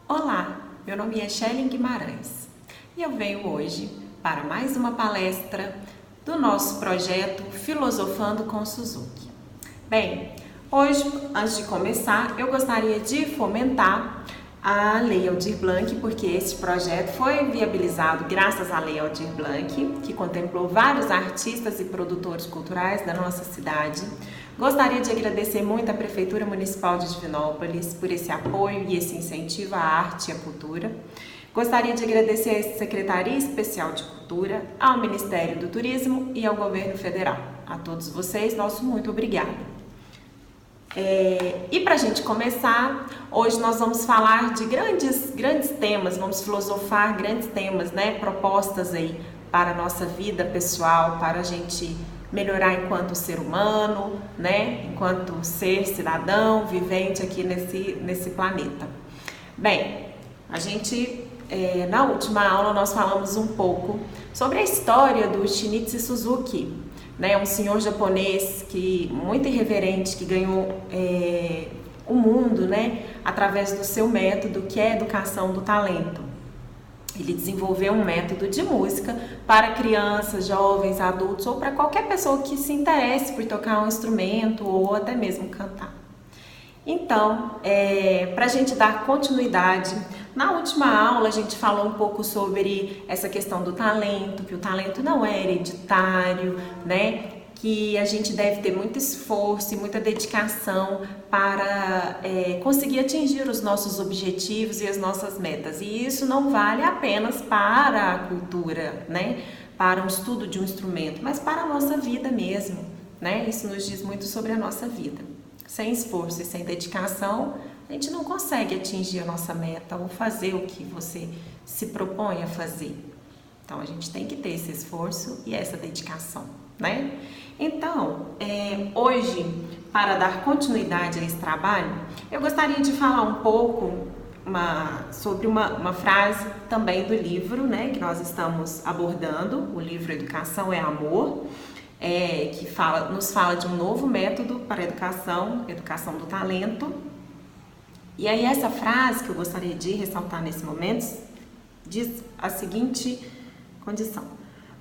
Olá, meu nome é Shelly Guimarães e eu venho hoje para mais uma palestra do nosso projeto Filosofando com Suzuki. Bem, hoje, antes de começar, eu gostaria de fomentar a Lei Aldir Blanc, porque esse projeto foi viabilizado graças à Lei Aldir Blanc, que contemplou vários artistas e produtores culturais da nossa cidade. Gostaria de agradecer muito à Prefeitura Municipal de Divinópolis por esse apoio e esse incentivo à arte e à cultura. Gostaria de agradecer à Secretaria Especial de Cultura, ao Ministério do Turismo e ao Governo Federal. A todos vocês, nosso muito obrigada. E para a gente começar, hoje nós vamos falar de grandes temas, vamos filosofar grandes temas, né? Propostas aí para a nossa vida pessoal, para a gente melhorar enquanto ser humano, né? Enquanto ser cidadão, vivente aqui nesse planeta. Bem, a gente, na última aula nós falamos um pouco sobre a história do Shinichi Suzuki, né, um senhor japonês muito irreverente, que ganhou o mundo, né, através do seu método, que é a educação do talento. Ele desenvolveu um método de música para crianças, jovens, adultos ou para qualquer pessoa que se interesse por tocar um instrumento ou até mesmo cantar. Então, para a gente dar continuidade, na última aula a gente falou um pouco sobre essa questão do talento, que o talento não é hereditário, né? Que a gente deve ter muito esforço e muita dedicação para conseguir atingir os nossos objetivos e as nossas metas. E isso não vale apenas para a cultura, né? Para o estudo de um instrumento, mas para a nossa vida mesmo, né? Isso nos diz muito sobre a nossa vida. Sem esforço e sem dedicação, a gente não consegue atingir a nossa meta ou fazer o que você se propõe a fazer. Então, a gente tem que ter esse esforço e essa dedicação, né? Então, hoje, para dar continuidade a esse trabalho, eu gostaria de falar um pouco sobre uma frase também do livro, né, que nós estamos abordando, o livro Educação é Amor, que nos fala de um novo método para a educação do talento. E aí essa frase que eu gostaria de ressaltar nesse momento diz a seguinte condição: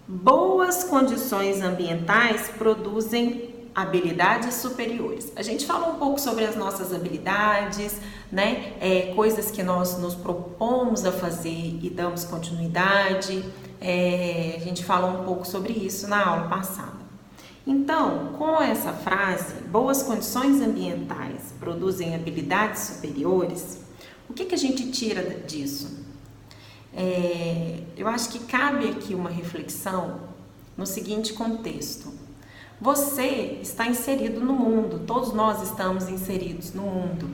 boas condições ambientais produzem habilidades superiores. A gente falou um pouco sobre as nossas habilidades, né? Coisas que nós nos propomos a fazer e damos continuidade. A gente falou um pouco sobre isso na aula passada. Então, com essa frase, boas condições ambientais produzem habilidades superiores, o que a gente tira disso? Eu acho que cabe aqui uma reflexão no seguinte contexto: você está inserido no mundo, todos nós estamos inseridos no mundo,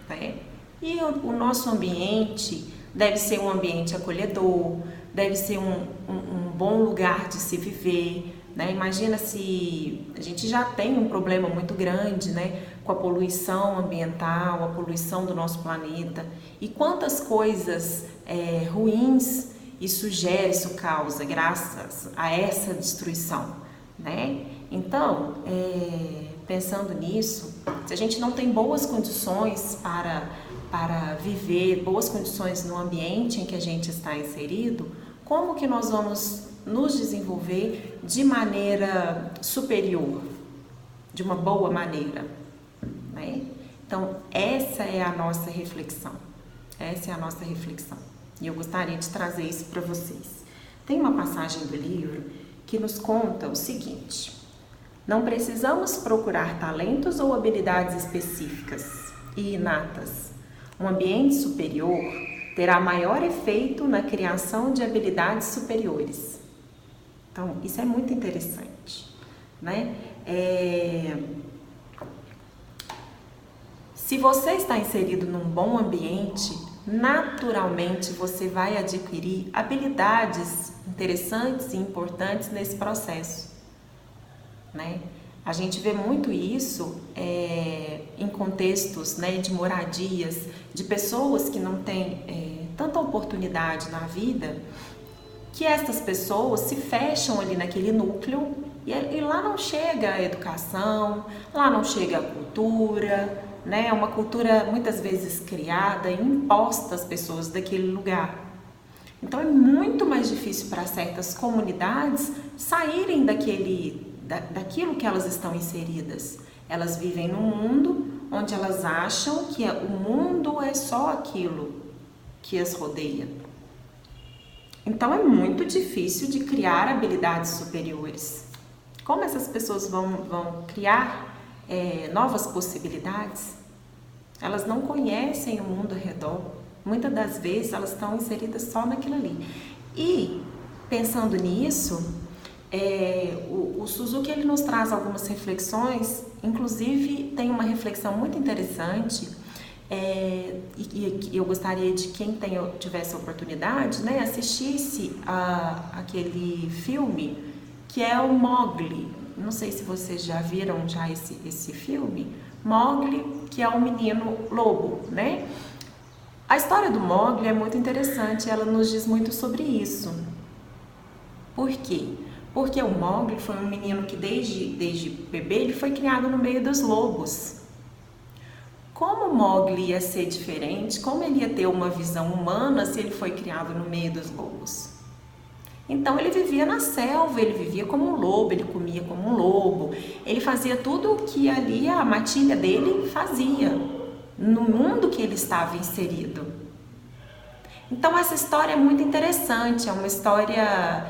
né? E o nosso ambiente deve ser um ambiente acolhedor, deve ser um bom lugar de se viver, né? Imagina se a gente já tem um problema muito grande, né, com a poluição ambiental, a poluição do nosso planeta, e quantas coisas ruins isso gera, isso causa, graças a essa destruição, né? Então, pensando nisso, se a gente não tem boas condições para viver, boas condições no ambiente em que a gente está inserido, como que nós vamos nos desenvolver de maneira superior, de uma boa maneira, né? Então, essa é a nossa reflexão. E eu gostaria de trazer isso para vocês. Tem uma passagem do livro que nos conta o seguinte: não precisamos procurar talentos ou habilidades específicas e inatas. Um ambiente superior terá maior efeito na criação de habilidades superiores. Então, isso é muito interessante, né? Se você está inserido num bom ambiente, naturalmente você vai adquirir habilidades interessantes e importantes nesse processo, né? A gente vê muito isso em contextos, né, de moradias, de pessoas que não têm tanta oportunidade na vida, que essas pessoas se fecham ali naquele núcleo e lá não chega a educação, lá não chega a cultura, né? É uma cultura muitas vezes criada e imposta às pessoas daquele lugar. Então é muito mais difícil para certas comunidades saírem daquilo que elas estão inseridas. Elas vivem num mundo onde elas acham que o mundo é só aquilo que as rodeia. Então é muito difícil de criar habilidades superiores. Como essas pessoas vão criar novas possibilidades? Elas não conhecem o mundo ao redor. Muitas das vezes elas estão inseridas só naquilo ali. E pensando nisso, o Suzuki ele nos traz algumas reflexões, inclusive tem uma reflexão muito interessante, e eu gostaria de quem tivesse a oportunidade, né, assistisse aquele filme que é o Mowgli. Não sei se vocês já viram esse filme, Mowgli, que é um menino lobo, né? A história do Mowgli é muito interessante, ela nos diz muito sobre isso. Por quê? Porque o Mowgli foi um menino que desde bebê ele foi criado no meio dos lobos. Como o Mowgli ia ser diferente, como ele ia ter uma visão humana se ele foi criado no meio dos lobos? Então ele vivia na selva, ele vivia como um lobo, ele comia como um lobo, ele fazia tudo o que ali a matilha dele fazia, no mundo que ele estava inserido. Então essa história é muito interessante, é uma história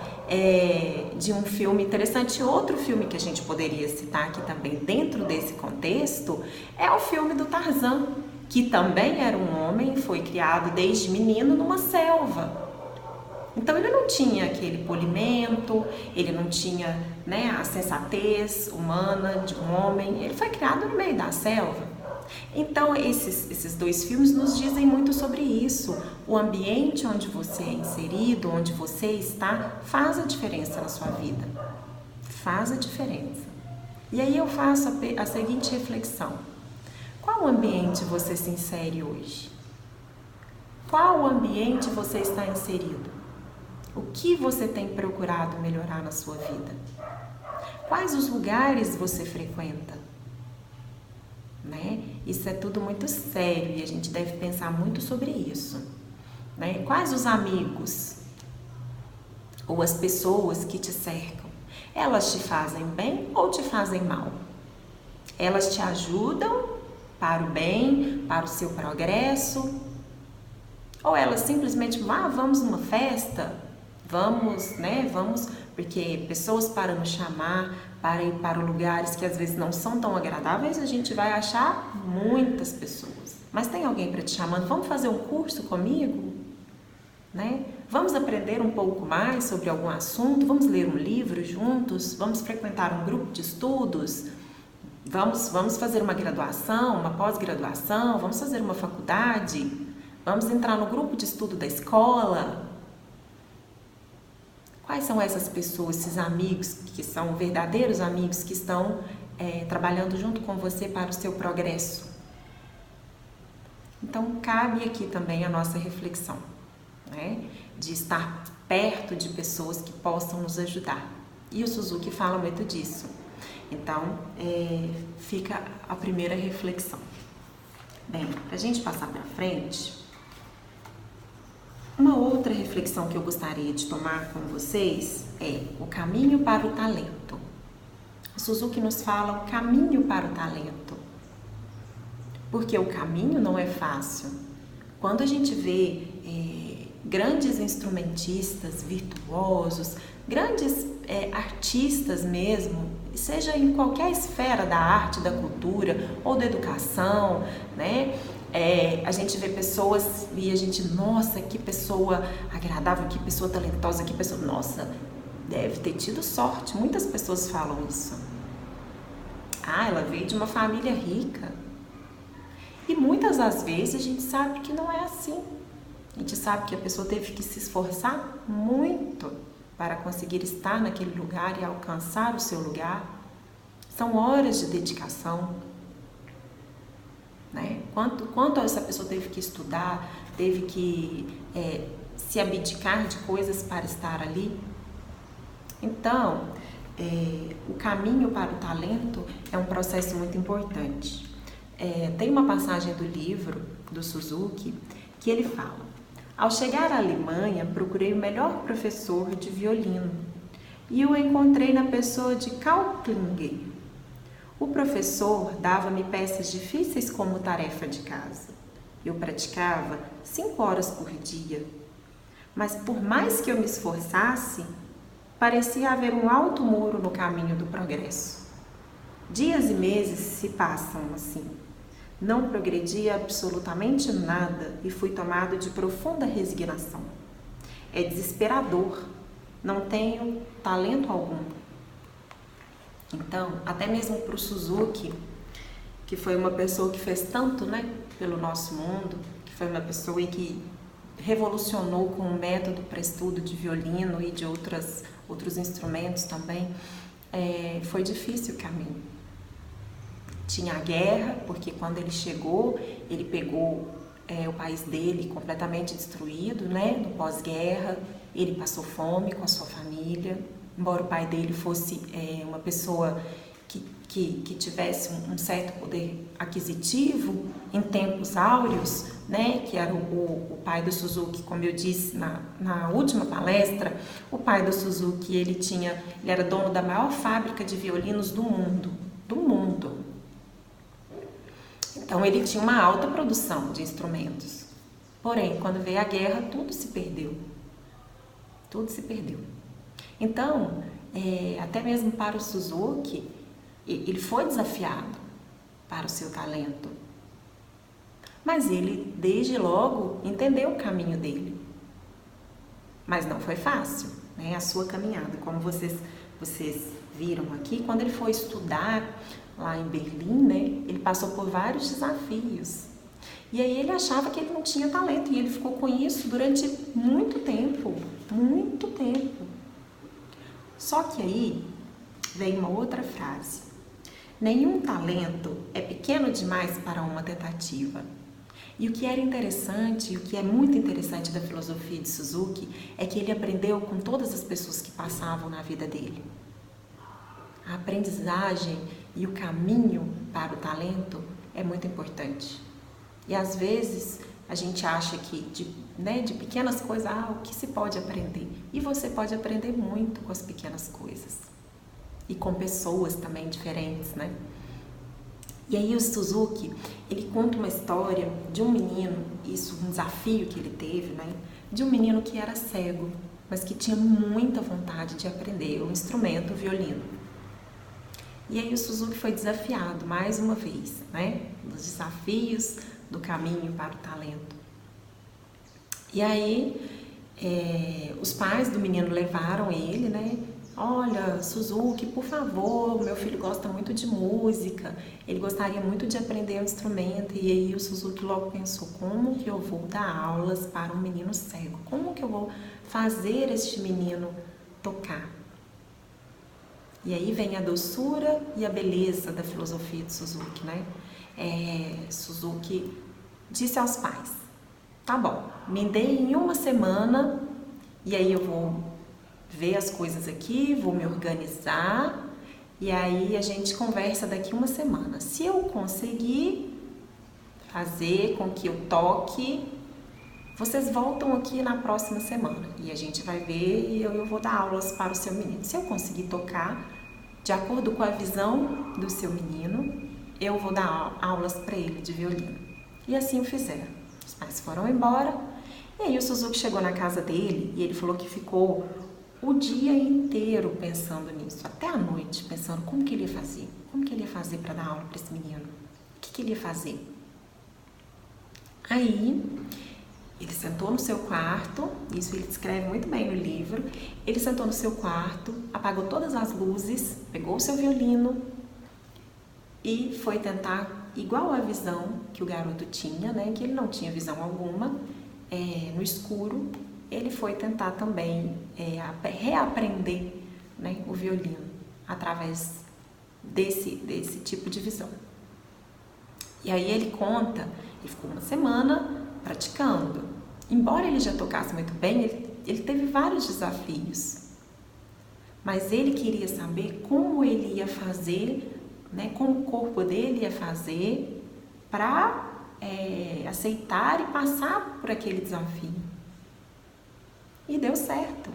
de um filme interessante. Outro filme que a gente poderia citar aqui também dentro desse contexto é o filme do Tarzan, que também era um homem e foi criado desde menino numa selva. Então ele não tinha aquele polimento, ele não tinha, né, a sensatez humana de um homem, ele foi criado no meio da selva. Então esses dois filmes nos dizem muito sobre isso. O ambiente onde você é inserido, onde você está, faz a diferença na sua vida. Faz a diferença. E aí eu faço a seguinte reflexão. Qual ambiente você se insere hoje? Qual ambiente você está inserido? O que você tem procurado melhorar na sua vida? Quais os lugares você frequenta? Né? Isso é tudo muito sério e a gente deve pensar muito sobre isso. Né? Quais os amigos ou as pessoas que te cercam? Elas te fazem bem ou te fazem mal? Elas te ajudam para o bem, para o seu progresso? Ou elas simplesmente vamos numa festa? Vamos, né? Vamos, porque pessoas para nos chamar, para ir para lugares que às vezes não são tão agradáveis, a gente vai achar muitas pessoas. Mas tem alguém para te chamando, vamos fazer um curso comigo? Né? Vamos aprender um pouco mais sobre algum assunto, vamos ler um livro juntos, vamos frequentar um grupo de estudos, vamos fazer uma graduação, uma pós-graduação, vamos fazer uma faculdade, vamos entrar no grupo de estudo da escola. Quais são essas pessoas, esses amigos que são verdadeiros amigos que estão trabalhando junto com você para o seu progresso? Então, cabe aqui também a nossa reflexão, né? De estar perto de pessoas que possam nos ajudar. E o Suzuki fala muito disso. Então, fica a primeira reflexão. Bem, para a gente passar para frente, uma outra reflexão que eu gostaria de tomar com vocês é o caminho para o talento. O Suzuki nos fala o caminho para o talento. Porque o caminho não é fácil. Quando a gente vê grandes instrumentistas, virtuosos, grandes artistas mesmo, seja em qualquer esfera da arte, da cultura ou da educação, né? A gente vê pessoas e a gente, nossa, que pessoa agradável, que pessoa talentosa, que pessoa, nossa, deve ter tido sorte. Muitas pessoas falam isso. Ela veio de uma família rica. E muitas das vezes a gente sabe que não é assim. A gente sabe que a pessoa teve que se esforçar muito para conseguir estar naquele lugar e alcançar o seu lugar. São horas de dedicação. Né? Quanto essa pessoa teve que estudar, teve que se abdicar de coisas para estar ali. Então, o caminho para o talento é um processo muito importante. Tem uma passagem do livro do Suzuki que ele fala: ao chegar à Alemanha, procurei o melhor professor de violino e o encontrei na pessoa de Karl Klinger. O professor dava-me peças difíceis como tarefa de casa. Eu praticava 5 horas por dia, mas por mais que eu me esforçasse, parecia haver um alto muro no caminho do progresso. Dias e meses se passam assim. Não progredia absolutamente nada e fui tomado de profunda resignação. É desesperador. Não tenho talento algum. Então, até mesmo para o Suzuki, que foi uma pessoa que fez tanto, pelo nosso mundo, que foi uma pessoa que revolucionou com o método para estudo de violino e de outros instrumentos também, foi difícil o caminho. Tinha a guerra, porque quando ele chegou, ele pegou o país dele completamente destruído, no pós-guerra. Ele passou fome com a sua família, embora o pai dele fosse uma pessoa que tivesse um certo poder aquisitivo em tempos áureos, que era o pai do Suzuki, como eu disse na última palestra. O pai do Suzuki, ele era dono da maior fábrica de violinos do mundo. Então ele tinha uma alta produção de instrumentos. Porém, quando veio a guerra, tudo se perdeu. Então, até mesmo para o Suzuki, ele foi desafiado para o seu talento. Mas ele, desde logo, entendeu o caminho dele. Mas não foi fácil, a sua caminhada. Como vocês viram aqui, quando ele foi estudar lá em Berlim, ele passou por vários desafios. E aí ele achava que ele não tinha talento, e ele ficou com isso durante muito tempo. Só que aí vem uma outra frase: nenhum talento é pequeno demais para uma tentativa. E o que era interessante, e o que é muito interessante da filosofia de Suzuki, é que ele aprendeu com todas as pessoas que passavam na vida dele. A aprendizagem e o caminho para o talento é muito importante. E às vezes a gente acha que de pequenas coisas, o que se pode aprender? E você pode aprender muito com as pequenas coisas. E com pessoas também diferentes, E aí o Suzuki, ele conta uma história de um menino, um desafio que ele teve, de um menino que era cego, mas que tinha muita vontade de aprender o instrumento, o violino. E aí o Suzuki foi desafiado mais uma vez, nos desafios do caminho para o talento. E aí os pais do menino levaram ele, olha, Suzuki, por favor, meu filho gosta muito de música, ele gostaria muito de aprender um instrumento. E aí o Suzuki logo pensou: como que eu vou dar aulas para um menino cego? Como que eu vou fazer este menino tocar? E aí vem a doçura e a beleza da filosofia de Suzuki, Suzuki disse aos pais: tá bom, me dê em uma semana, e aí eu vou ver as coisas aqui, vou me organizar, e aí a gente conversa daqui uma semana. Se eu conseguir fazer com que eu toque, vocês voltam aqui na próxima semana e a gente vai ver, e eu vou dar aulas para o seu menino. Se eu conseguir tocar de acordo com a visão do seu menino, eu vou dar aulas para ele de violino. E assim o fizeram. Os pais foram embora, e aí o Suzuki chegou na casa dele e ele falou que ficou o dia inteiro pensando nisso, até a noite, pensando como que ele ia fazer para dar aula para esse menino, o que ele ia fazer. Aí ele sentou no seu quarto, isso ele descreve muito bem no livro. Ele sentou no seu quarto, apagou todas as luzes, pegou o seu violino e foi tentar, igual a visão que o garoto tinha, que ele não tinha visão alguma, no escuro. Ele foi tentar também reaprender o violino através desse tipo de visão. E aí ele conta, ele ficou uma semana praticando. Embora ele já tocasse muito bem, ele teve vários desafios. Mas ele queria saber como ele ia fazer, como o corpo dele ia fazer para aceitar e passar por aquele desafio. E deu certo.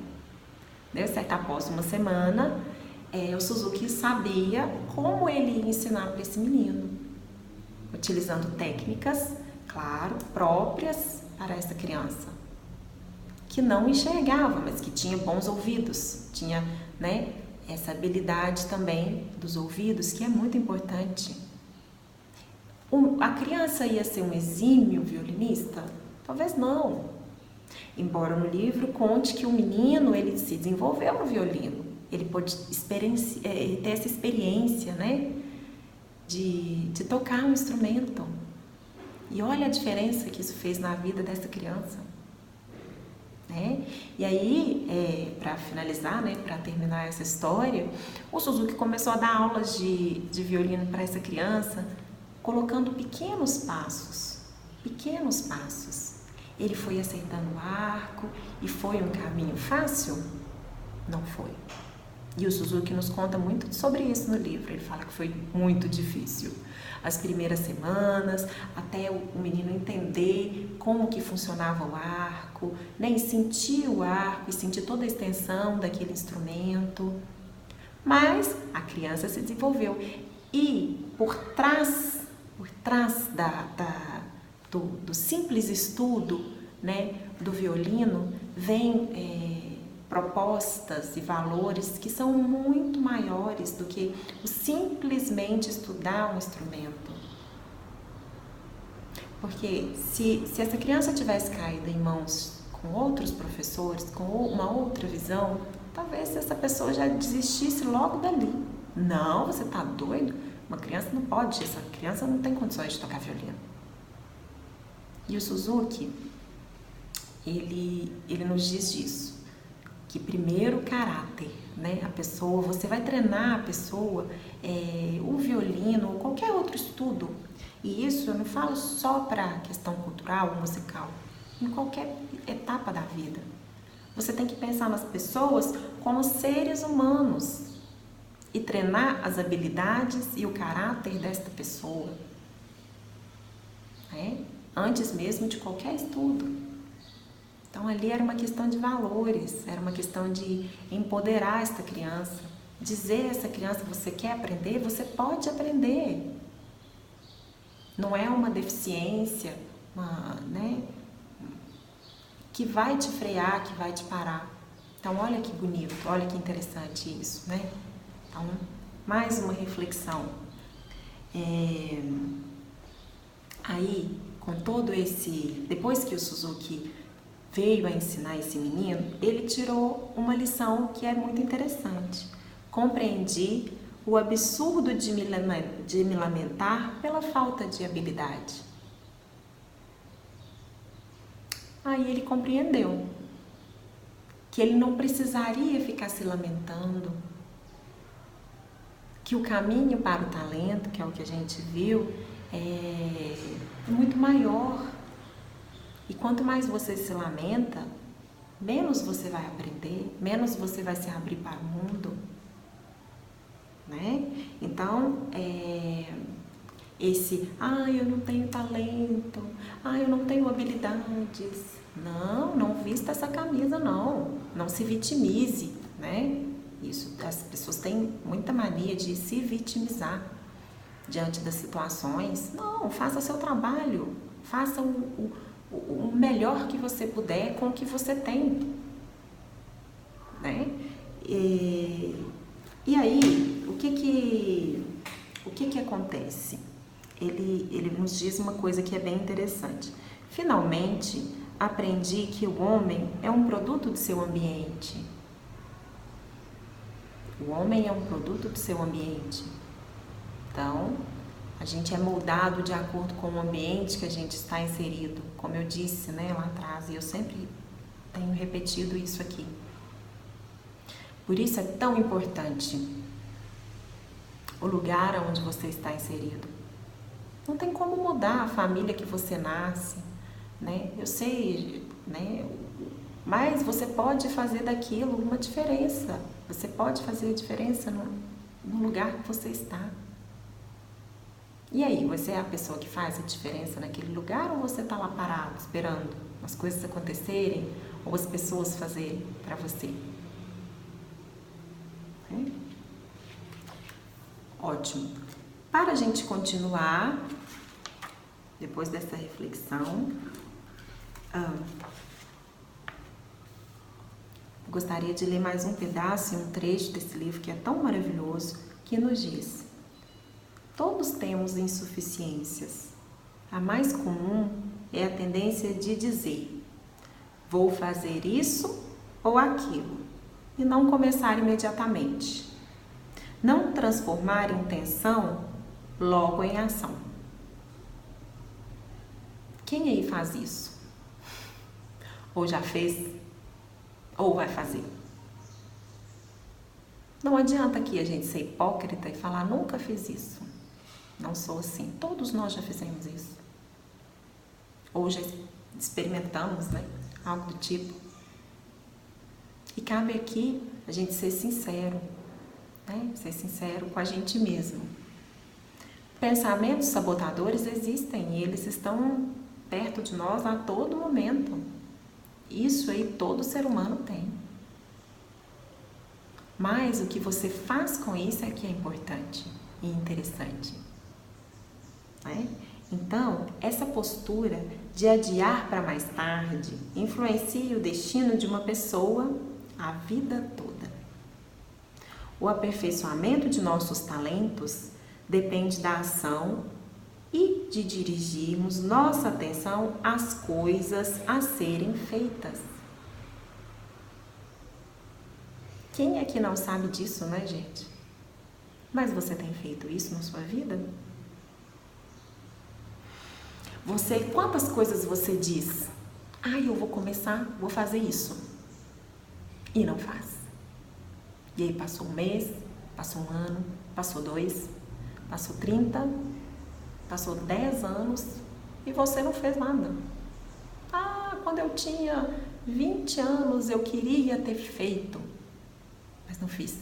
Deu certo. Após uma semana, o Suzuki sabia como ele ia ensinar para esse menino, utilizando técnicas, claro, próprias para essa criança, que não enxergava, mas que tinha bons ouvidos, tinha, né, essa habilidade também dos ouvidos, que é muito importante. A criança ia ser um exímio violinista? Talvez não. Embora no livro conte que o menino, ele se desenvolveu no violino, ele pôde ter essa experiência, né, de tocar um instrumento. E olha a diferença que isso fez na vida dessa criança. Né? E aí, para finalizar, né, para terminar essa história, o Suzuki começou a dar aulas de violino para essa criança, colocando pequenos passos. Pequenos passos. Ele foi aceitando o arco e foi um caminho fácil? Não foi. E o Suzuki nos conta muito sobre isso no livro. Ele fala que foi muito difícil. As primeiras semanas, até o menino entender como que funcionava o arco, né? E sentir o arco e sentir toda a extensão daquele instrumento. Mas a criança se desenvolveu. E por trás do simples estudo, né, do violino, vem propostas e valores que são muito maiores do que simplesmente estudar um instrumento. Porque se essa criança tivesse caído em mãos com outros professores, com uma outra visão, talvez essa pessoa já desistisse logo dali. Não, você está doido? Uma criança não pode, essa criança não tem condições de tocar violino. E o Suzuki, ele nos diz disso, que primeiro o caráter, né? A pessoa, você vai treinar a pessoa, o violino, qualquer outro estudo. E isso eu não falo só para a questão cultural ou musical, em qualquer etapa da vida. Você tem que pensar nas pessoas como seres humanos e treinar as habilidades e o caráter desta pessoa, né? Antes mesmo de qualquer estudo. Então ali era uma questão de valores, era uma questão de empoderar esta criança, dizer a essa criança: você quer aprender? Você pode aprender. Não é uma deficiência, né, que vai te frear, que vai te parar. Então olha que bonito, olha que interessante isso, né? Então, mais uma reflexão. Aí, com todo esse... Depois que o Suzuki veio a ensinar esse menino, ele tirou uma lição que é muito interessante. Compreendi o absurdo de me lamentar pela falta de habilidade. Aí ele compreendeu que ele não precisaria ficar se lamentando, que o caminho para o talento, que é o que a gente viu, é muito maior. E quanto mais você se lamenta, menos você vai aprender, menos você vai se abrir para o mundo, né? Então, eu não tenho talento, eu não tenho habilidades. Não vista essa camisa, não se vitimize, né? Isso, as pessoas têm muita mania de se vitimizar diante das situações. Não, faça seu trabalho, faça o melhor que você puder com o que você tem, né? E aí, o que acontece? Ele nos diz uma coisa que é bem interessante. Finalmente, aprendi que o homem é um produto do seu ambiente. O homem é um produto do seu ambiente. Então, a gente é moldado de acordo com o ambiente que a gente está inserido. Como eu disse, né, lá atrás, e eu sempre tenho repetido isso aqui. Por isso é tão importante o lugar onde você está inserido. Não tem como mudar a família que você nasce, né? Eu sei, né? Mas você pode fazer daquilo uma diferença. Você pode fazer a diferença no lugar que você está. E aí, você é a pessoa que faz a diferença naquele lugar ou você está lá parado, esperando as coisas acontecerem ou as pessoas fazerem para você? Ótimo. Para a gente continuar, depois dessa reflexão, gostaria de ler mais um pedaço e um trecho desse livro que é tão maravilhoso, que nos diz: todos temos insuficiências. A mais comum é a tendência de dizer: vou fazer isso ou aquilo, e não começar imediatamente. Não transformar intenção logo em ação. Quem aí faz isso? Ou já fez? Ou vai fazer? Não adianta aqui a gente ser hipócrita e falar: nunca fiz isso. Não sou assim. Todos nós já fizemos isso. Ou já experimentamos, né? Algo do tipo. E cabe aqui a gente ser sincero, né? Ser sincero com a gente mesmo. Pensamentos sabotadores existem e eles estão perto de nós a todo momento. Isso aí todo ser humano tem. Mas o que você faz com isso é que é importante e interessante. Né? Então, essa postura de adiar para mais tarde influencia o destino de uma pessoa a vida toda. O aperfeiçoamento de nossos talentos depende da ação e de dirigirmos nossa atenção às coisas a serem feitas. Quem é que não sabe disso, né, gente? Mas você tem feito isso na sua vida? Quantas coisas você diz? Eu vou começar, vou fazer isso. E não faz. E aí passou um mês, passou um ano, passou 2, passou 30, passou 10 anos e você não fez nada. Quando eu tinha 20 anos eu queria ter feito, mas não fiz.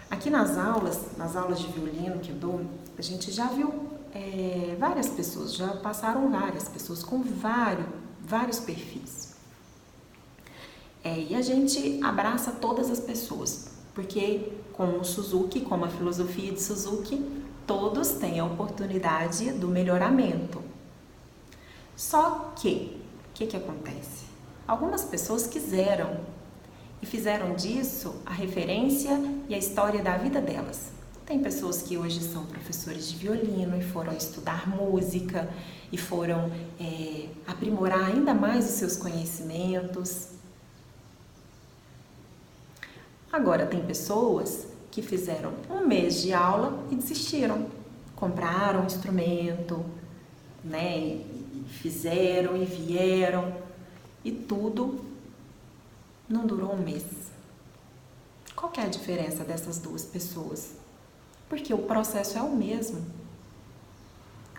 Aqui nas aulas de violino que eu dou, a gente já viu várias pessoas, já passaram várias pessoas com vários perfis. E a gente abraça todas as pessoas, porque como o Suzuki, como a filosofia de Suzuki, todos têm a oportunidade do melhoramento. Só que, o que acontece? Algumas pessoas quiseram e fizeram disso a referência e a história da vida delas. Tem pessoas que hoje são professores de violino e foram estudar música e foram aprimorar ainda mais os seus conhecimentos. Agora, tem pessoas que fizeram um mês de aula e desistiram. Compraram um instrumento, né? E fizeram e vieram e tudo não durou um mês. Qual que é a diferença dessas duas pessoas? Porque o processo é o mesmo.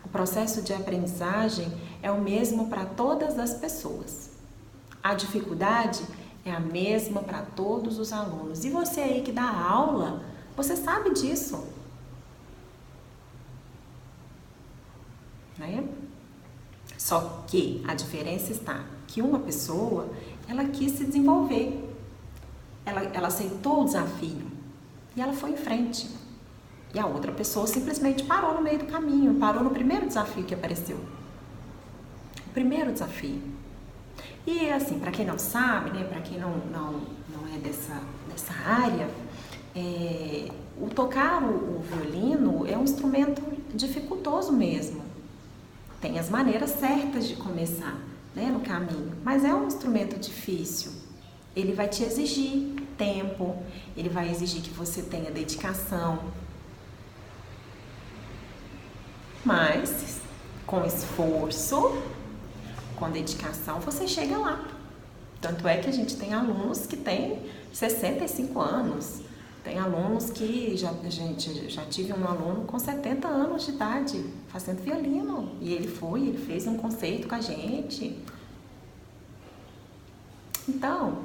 O processo de aprendizagem é o mesmo para todas as pessoas. A dificuldade é a mesma para todos os alunos. E você aí que dá aula, você sabe disso. Né? Só que a diferença está que uma pessoa, ela quis se desenvolver. Ela aceitou o desafio e ela foi em frente. E a outra pessoa simplesmente parou no meio do caminho, parou no primeiro desafio que apareceu. O primeiro desafio. E assim, para quem não sabe, né, para quem não é dessa área, o tocar o violino é um instrumento dificultoso mesmo. Tem as maneiras certas de começar, né, no caminho, mas é um instrumento difícil. Ele vai te exigir tempo, ele vai exigir que você tenha dedicação. Mas, com esforço, com dedicação, você chega lá. Tanto é que a gente tem alunos que têm 65 anos. Tem alunos que, já tive um aluno com 70 anos de idade, fazendo violino. E ele fez um concerto com a gente. Então,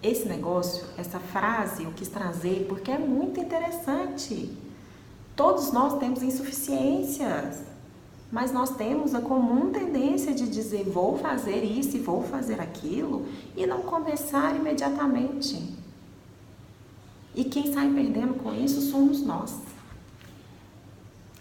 esse negócio, essa frase eu quis trazer porque é muito interessante. Todos nós temos insuficiências, mas nós temos a comum tendência de dizer vou fazer isso e vou fazer aquilo e não começar imediatamente. E quem sai perdendo com isso somos nós.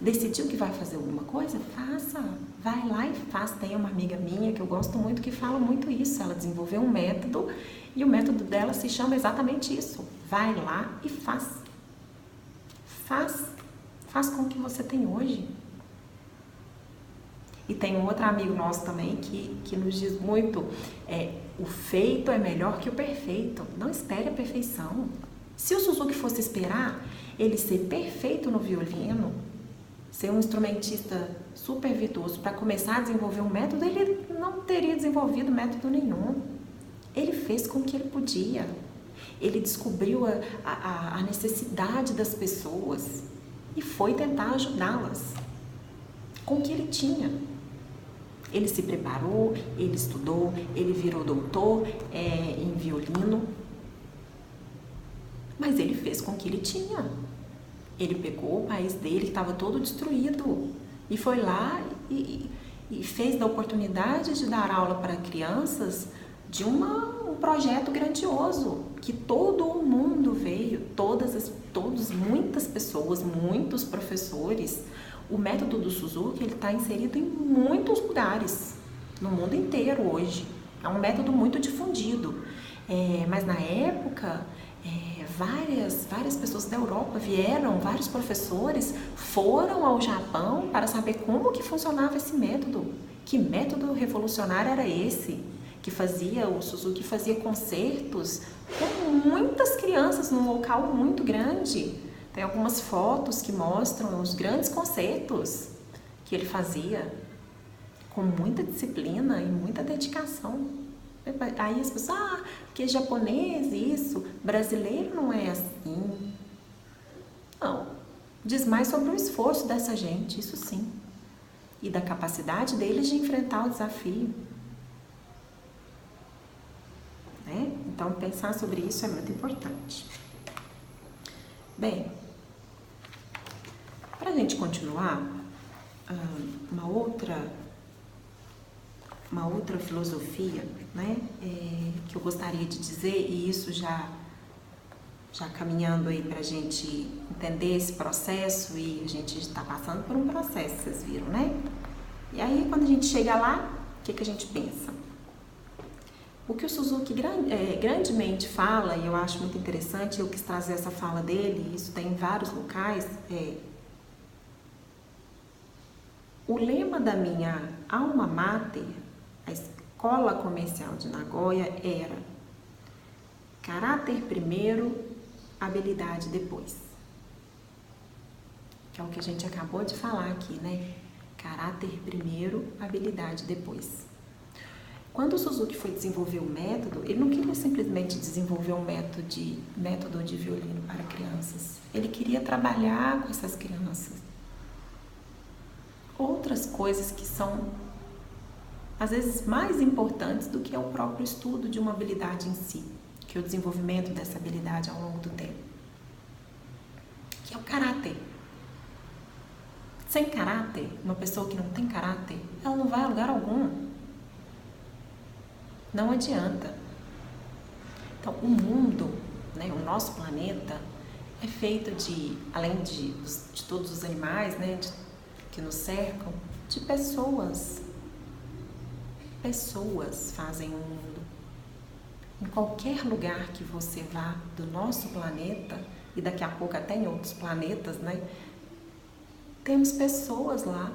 Decidiu que vai fazer alguma coisa? Faça. Vai lá e faz. Tem uma amiga minha que eu gosto muito que fala muito isso. Ela desenvolveu um método e o método dela se chama exatamente isso. Vai lá e faz. Faz. Faz com o que você tem hoje. E tem um outro amigo nosso também que nos diz muito, o feito é melhor que o perfeito. Não espere a perfeição. Se o Suzuki fosse esperar ele ser perfeito no violino, ser um instrumentista super virtuoso para começar a desenvolver um método, ele não teria desenvolvido método nenhum. Ele fez com o que ele podia. Ele descobriu a necessidade das pessoas e foi tentar ajudá-las com o que ele tinha. Ele se preparou, ele estudou, ele virou doutor em violino, mas ele fez com o que ele tinha. Ele pegou o país dele, que estava todo destruído, e foi lá e fez da oportunidade de dar aula para crianças de um projeto grandioso, que todo o mundo veio, muitas pessoas, muitos professores. O método do Suzuki está inserido em muitos lugares, no mundo inteiro hoje. É um método muito difundido, mas na época várias pessoas da Europa vieram, vários professores foram ao Japão para saber como que funcionava esse método. Que método revolucionário era esse? O Suzuki fazia concertos com muitas crianças num local muito grande. Tem algumas fotos que mostram os grandes concertos que ele fazia com muita disciplina e muita dedicação. Aí as pessoas, porque é japonês isso, brasileiro não é assim. Não, diz mais sobre o esforço dessa gente, isso sim. E da capacidade deles de enfrentar o desafio. Né? Então, pensar sobre isso é muito importante. Bem, para a gente continuar, uma outra filosofia, né, que eu gostaria de dizer, e isso já caminhando aí para a gente entender esse processo, e a gente está passando por um processo, vocês viram, né? E aí, quando a gente chega lá, o que a gente pensa? O que o Suzuki grandemente fala, e eu acho muito interessante, eu quis trazer essa fala dele, isso tem em vários locais, o lema da minha alma mater, a Escola Comercial de Nagoya, era caráter primeiro, habilidade depois. Que é o que a gente acabou de falar aqui, né? Caráter primeiro, habilidade depois. Quando o Suzuki foi desenvolver o método, ele não queria simplesmente desenvolver um método de violino para crianças. Ele queria trabalhar com essas crianças. Outras coisas que são, às vezes, mais importantes do que o próprio estudo de uma habilidade em si, que é o desenvolvimento dessa habilidade ao longo do tempo, que é o caráter. Sem caráter, uma pessoa que não tem caráter, ela não vai a lugar algum. Não adianta. Então, o mundo, né, o nosso planeta, é feito além de todos os animais, né, que nos cercam, de pessoas. Pessoas fazem o mundo. Em qualquer lugar que você vá do nosso planeta, e daqui a pouco até em outros planetas, né, temos pessoas lá.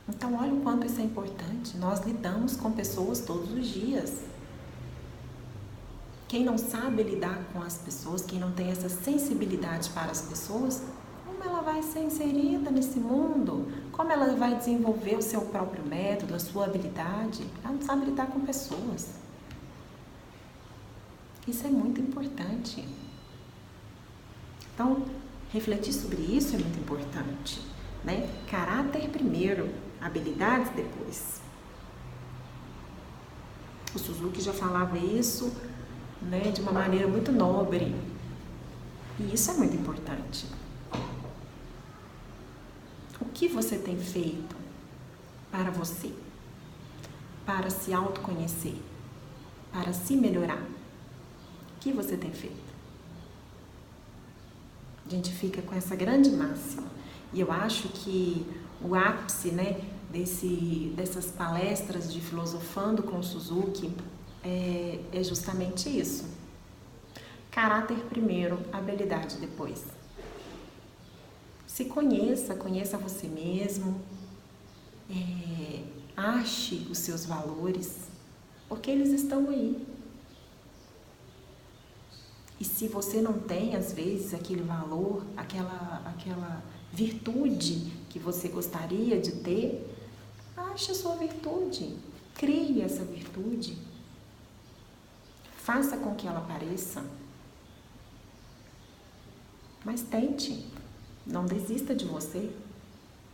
Então, olha o quanto isso é importante. Nós lidamos com pessoas todos os dias. Quem não sabe lidar com as pessoas, quem não tem essa sensibilidade para as pessoas, como ela vai ser inserida nesse mundo? Como ela vai desenvolver o seu próprio método, a sua habilidade? Ela não sabe lidar com pessoas. Isso é muito importante. Então, refletir sobre isso é muito importante, né? Caráter primeiro, habilidades depois. O Suzuki já falava isso, né, de uma maneira muito nobre. E isso é muito importante. O que você tem feito para você? Para se autoconhecer? Para se melhorar? O que você tem feito? A gente fica com essa grande máxima. E eu acho que o ápice, né, dessas palestras de Filosofando com Suzuki é justamente isso. Caráter primeiro, habilidade depois. Se conheça você mesmo, ache os seus valores, porque eles estão aí. E se você não tem, às vezes, aquele valor, aquela virtude que você gostaria de ter, ache a sua virtude, crie essa virtude, faça com que ela apareça, mas tente, não desista de você.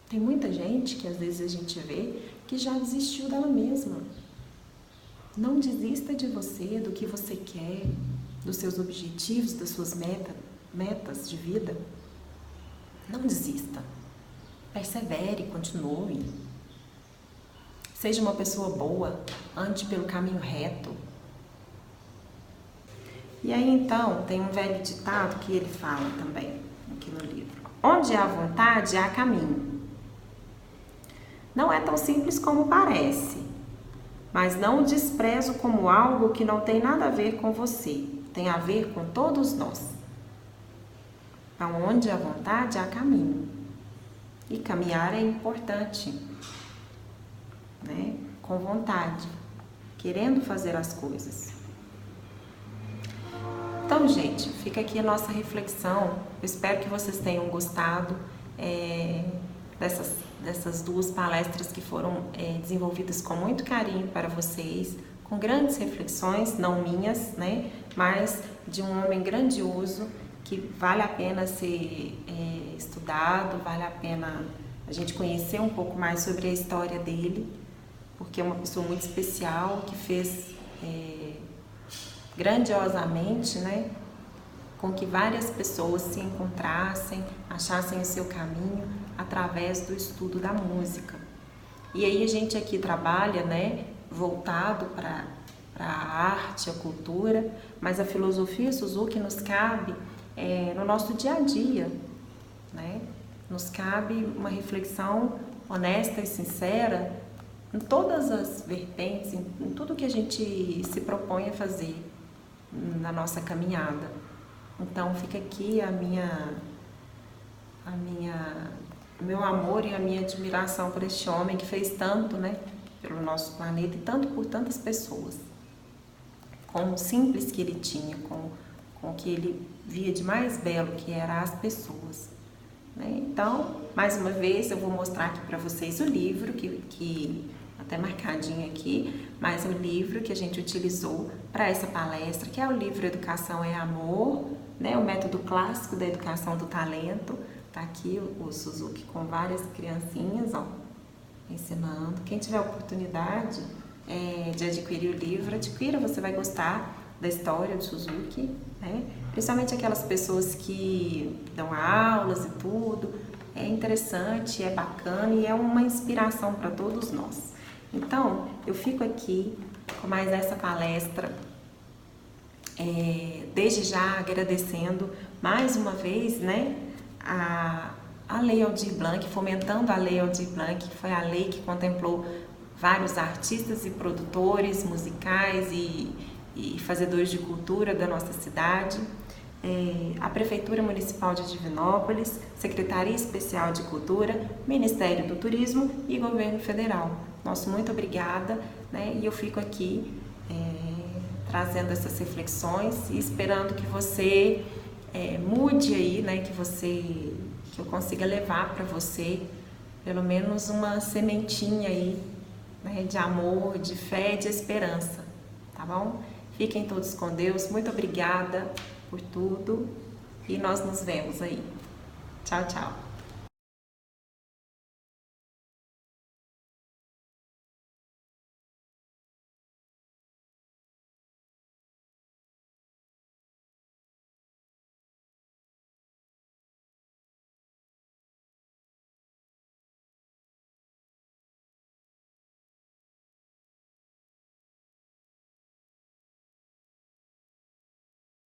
Tem muita gente que às vezes a gente vê que já desistiu dela mesma. Não desista de você, do que você quer, dos seus objetivos, das suas metas de vida. Não desista. Persevere, continue. Seja uma pessoa boa, ande pelo caminho reto. E aí então, tem um velho ditado que ele fala também, aqui no livro. Onde há vontade, há caminho. Não é tão simples como parece, mas não o desprezo como algo que não tem nada a ver com você, tem a ver com todos nós. Aonde há vontade, há caminho. E caminhar é importante, né? Com vontade, querendo fazer as coisas. Então, gente, fica aqui a nossa reflexão. Eu espero que vocês tenham gostado dessas duas palestras que foram desenvolvidas com muito carinho para vocês, com grandes reflexões, não minhas, né, mas de um homem grandioso que vale a pena ser estudado, vale a pena a gente conhecer um pouco mais sobre a história dele, porque é uma pessoa muito especial que fez grandiosamente, né, com que várias pessoas se encontrassem, achassem o seu caminho através do estudo da música. E aí a gente aqui trabalha, né, voltado para a arte, a cultura, mas a filosofia Suzuki nos cabe no nosso dia a dia, né? Nos cabe uma reflexão honesta e sincera em todas as vertentes, em tudo que a gente se propõe a fazer na nossa caminhada. Então fica aqui o meu amor e a minha admiração por este homem que fez tanto, né, pelo nosso planeta e tanto por tantas pessoas, com o simples que ele tinha, com o que ele via de mais belo, que era as pessoas, né? Então, mais uma vez, eu vou mostrar aqui para vocês o livro, que até marcadinho aqui, mas o livro que a gente utilizou para essa palestra, que é o livro Educação é Amor, né, o método clássico da educação do talento. Tá aqui o Suzuki com várias criancinhas, ó, ensinando. Quem tiver oportunidade de adquirir o livro, adquira, você vai gostar da história do Suzuki, né? Principalmente aquelas pessoas que dão aulas e tudo. É interessante, é bacana e é uma inspiração para todos nós. Então, eu fico aqui com mais essa palestra, desde já agradecendo mais uma vez, né, a Lei Aldir Blanc, fomentando a Lei Aldir Blanc, que foi a lei que contemplou vários artistas e produtores musicais e fazedores de cultura da nossa cidade, a Prefeitura Municipal de Divinópolis, Secretaria Especial de Cultura, Ministério do Turismo e Governo Federal. Nosso muito obrigada, né? E eu fico aqui trazendo essas reflexões e esperando que você mude aí, né? Que eu consiga levar para você pelo menos uma sementinha aí, né, de amor, de fé, de esperança, tá bom? Fiquem todos com Deus, muito obrigada por tudo e nós nos vemos aí. Tchau, tchau.